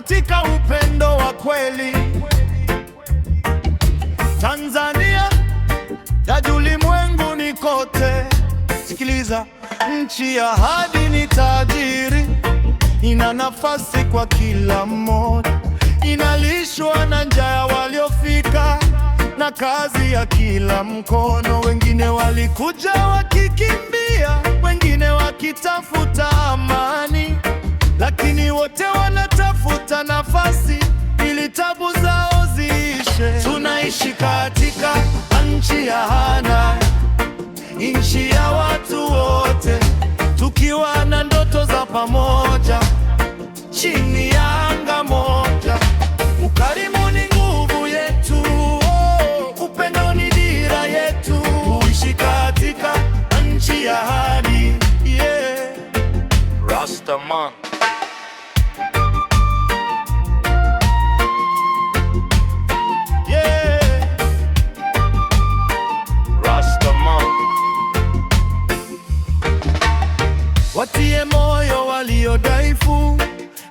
katika upendo wa kweli. Tanzania taji ulimwenguni kote. Sikiliza, nchi ya ahadi ni tajiri, ina nafasi kwa kila mmoja, inalishwa na njaa ya waliofika na kazi ya kila mkono. Wengine walikuja wakikimbia, wengine wakitafuta amani, lakini wote wanatafuta nafasi ili tabu zao ziishe. Tunaishi katika nchi ya ahadi, nchi ya watu wote, tukiwa na ndoto za pamoja chini ya anga moja. Ukarimu ni nguvu yetu, upendo ni dira yetu. Tuishi katika nchi ya ahadi, yeah. Rastaman. Watie moyo walio dhaifu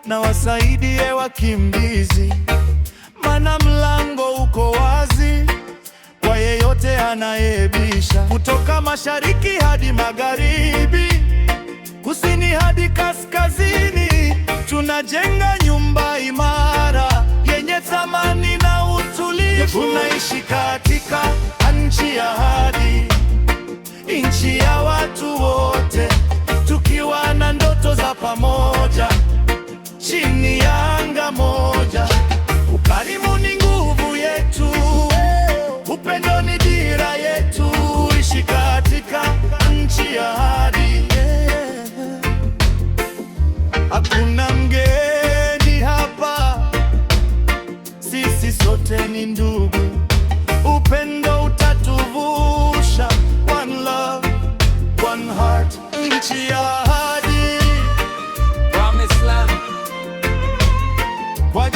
na wasaidie wakimbizi, maana mlango uko wazi kwa yeyote anayebisha. Kutoka mashariki hadi magharibi, kusini hadi kaskazini, tunajenga nyumba imara yenye thamani na utulivu. Tunaishi katika nchi ya ahadi, nchi ya watu wote, tukiwa na ndoto za pamoja chini ya anga moja. Ukarimu ni nguvu yetu, upendo ni dira yetu. Ishi katika nchi ya ahadi, yeah. Hakuna mgeni hapa, sisi sote ni ndugu. Upendo utatuvusha, one love, one heart. Nchi ya ahadi, Promised Land. kwa